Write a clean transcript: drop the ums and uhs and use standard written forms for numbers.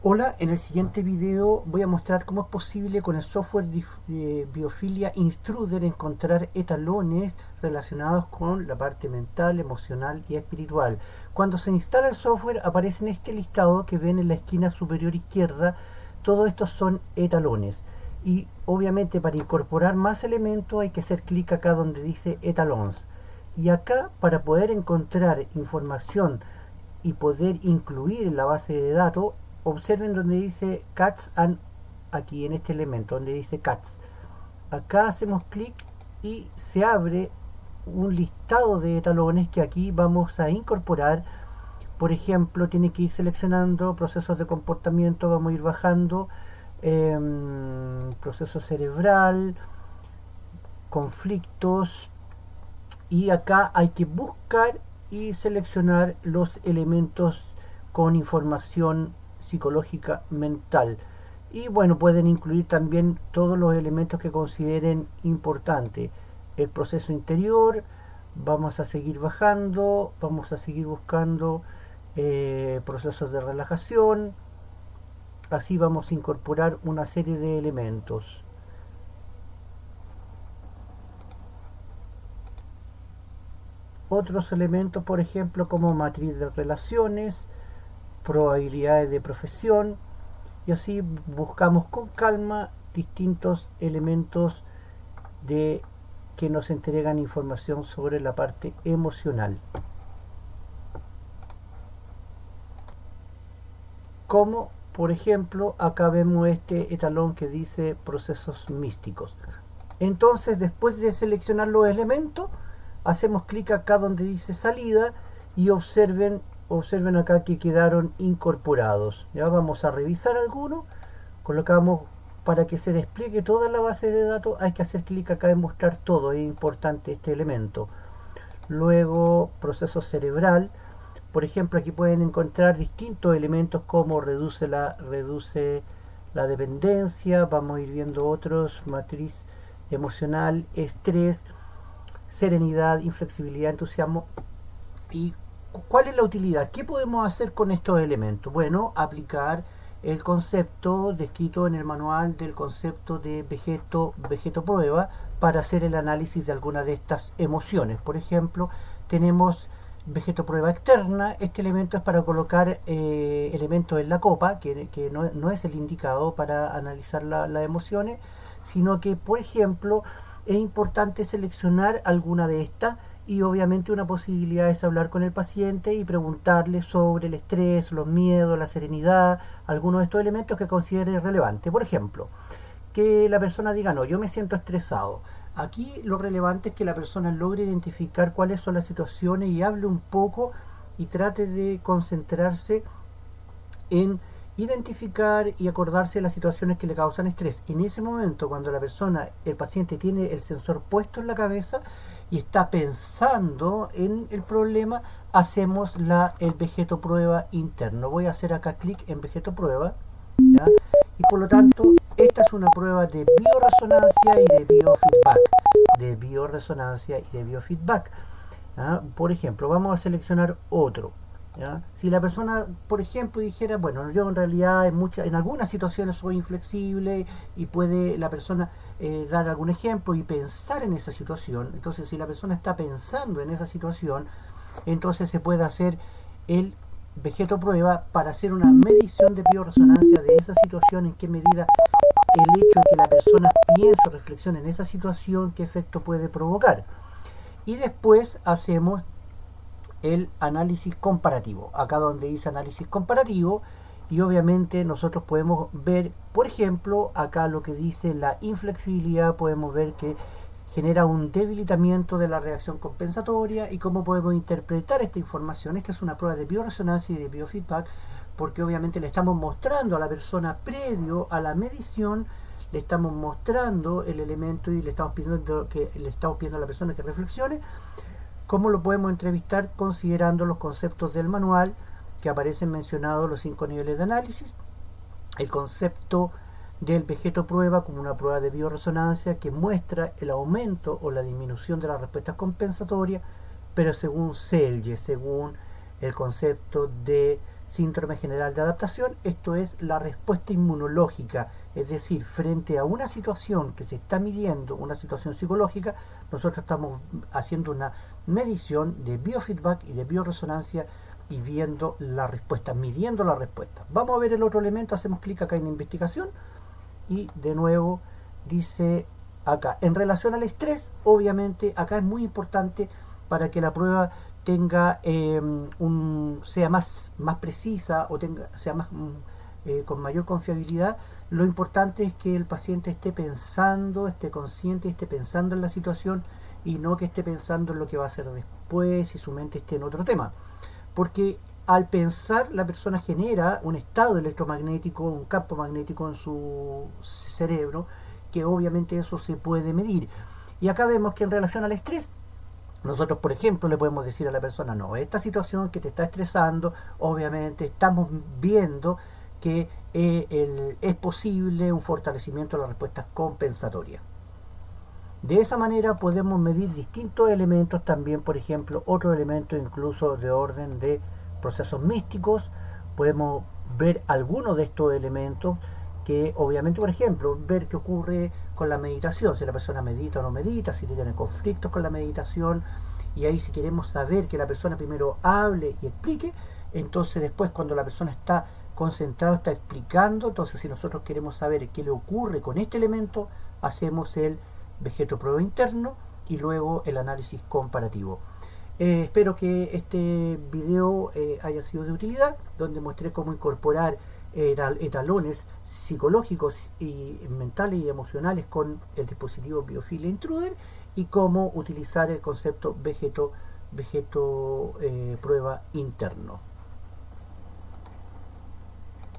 Hola, en el siguiente video voy a mostrar cómo es posible con el software de Biofilia Intruder encontrar etalones relacionados con la parte mental, emocional y espiritual. Cuando se instala el software aparece en este listado que ven en la esquina superior izquierda. Todos estos son etalones y obviamente para incorporar más elementos hay que hacer clic acá donde dice etalons, y acá para poder encontrar información y poder incluir en la base de datos, observen donde dice cats and, aquí en este elemento donde dice cats, acá hacemos clic y se abre un listado de talones que aquí vamos a incorporar. Por ejemplo, tiene que ir seleccionando procesos de comportamiento, vamos a ir bajando, proceso cerebral, conflictos, y acá hay que buscar y seleccionar los elementos con información psicológica mental. Y bueno, pueden incluir también todos los elementos que consideren importante. El proceso interior, vamos a seguir bajando, vamos a seguir buscando procesos de relajación. Así vamos a incorporar una serie de elementos. Otros elementos, por ejemplo, como matriz de relaciones, probabilidades de profesión, y así buscamos con calma distintos elementos de que nos entregan información sobre la parte emocional. Como por ejemplo acá vemos este etalón que dice procesos místicos. Entonces, después de seleccionar los elementos, hacemos clic acá donde dice salida y observen acá que quedaron incorporados. Ya vamos a revisar algunos. Colocamos, para que se despliegue toda la base de datos, hay que hacer clic acá en mostrar todo. Es importante este elemento. Luego, proceso cerebral. Por ejemplo, aquí pueden encontrar distintos elementos como reduce la dependencia. Vamos a ir viendo otros: matriz emocional, estrés, serenidad, inflexibilidad, entusiasmo. ¿Y cuál es la utilidad? ¿Qué podemos hacer con estos elementos? Bueno, aplicar el concepto descrito en el manual del concepto de Vegeto Prueba para hacer el análisis de alguna de estas emociones. Por ejemplo, tenemos Vegeto Prueba externa. Este elemento es para colocar elementos en la copa, que no es el indicado para analizar las emociones, sino que, por ejemplo, es importante seleccionar alguna de estas, y obviamente una posibilidad es hablar con el paciente y preguntarle sobre el estrés, los miedos, la serenidad, algunos de estos elementos que considere relevante. Por ejemplo, que la persona diga: no, yo me siento estresado. Aquí lo relevante es que la persona logre identificar cuáles son las situaciones y hable un poco y trate de concentrarse en identificar y acordarse de las situaciones que le causan estrés. En ese momento, cuando el paciente tiene el sensor puesto en la cabeza y está pensando en el problema, hacemos el Vegeto Prueba interno. Voy a hacer acá clic en Vegeto Prueba, ¿ya? Y por lo tanto, esta es una prueba de bioresonancia y de biofeedback. De bioresonancia y de biofeedback. ¿Ya? Por ejemplo, vamos a seleccionar otro. ¿Ya? Si la persona, por ejemplo, dijera: bueno, yo en realidad en algunas situaciones soy inflexible, y puede la persona dar algún ejemplo y pensar en esa situación. Entonces, si la persona está pensando en esa situación, entonces se puede hacer el Vegeto Prueba para hacer una medición de bioresonancia de esa situación, en qué medida el hecho de que la persona piense o reflexione en esa situación, qué efecto puede provocar. Y después hacemos el análisis comparativo, acá donde dice análisis comparativo, y obviamente nosotros podemos ver, por ejemplo, acá lo que dice la inflexibilidad, podemos ver que genera un debilitamiento de la reacción compensatoria. Y cómo podemos interpretar esta información. Esta es una prueba de bioresonancia y de biofeedback, porque obviamente le estamos mostrando a la persona, previo a la medición, le estamos mostrando el elemento y le estamos pidiendo a la persona que reflexione. ¿Cómo lo podemos entrevistar? Considerando los conceptos del manual que aparecen mencionados, los 5 niveles de análisis, el concepto del Vegeto Prueba como una prueba de bioresonancia que muestra el aumento o la disminución de las respuestas compensatorias, pero según Selye, según el concepto de síndrome general de adaptación. Esto es la respuesta inmunológica, es decir, frente a una situación que se está midiendo, una situación psicológica, nosotros estamos haciendo una medición de biofeedback y de bioresonancia y viendo la respuesta, midiendo la respuesta. Vamos a ver el otro elemento, hacemos clic acá en investigación y de nuevo dice acá, en relación al estrés, obviamente acá es muy importante para que la prueba tenga sea más precisa o sea más con mayor confiabilidad. Lo importante es que el paciente esté pensando, esté consciente, esté pensando en la situación y no que esté pensando en lo que va a hacer después y su mente esté en otro tema. Porque al pensar la persona genera un estado electromagnético, un campo magnético en su cerebro, que obviamente eso se puede medir. Y acá vemos que en relación al estrés, nosotros, por ejemplo, le podemos decir a la persona, no, esta situación que te está estresando, obviamente estamos viendo que es posible un fortalecimiento de las respuestas compensatorias. De esa manera podemos medir distintos elementos también, por ejemplo, otro elemento incluso de orden de procesos místicos. Podemos ver algunos de estos elementos que obviamente, por ejemplo, ver qué ocurre con la meditación, si la persona medita o no medita, si tiene conflictos con la meditación, y ahí si queremos saber que la persona primero hable y explique, entonces después cuando la persona está concentrada, está explicando, entonces si nosotros queremos saber qué le ocurre con este elemento, hacemos el vegeto prueba interno y luego el análisis comparativo. Espero que este video haya sido de utilidad, donde mostré cómo incorporar etalones psicológicos y mentales y emocionales con el dispositivo Biofilia Intruder y cómo utilizar el concepto vegeto prueba interno.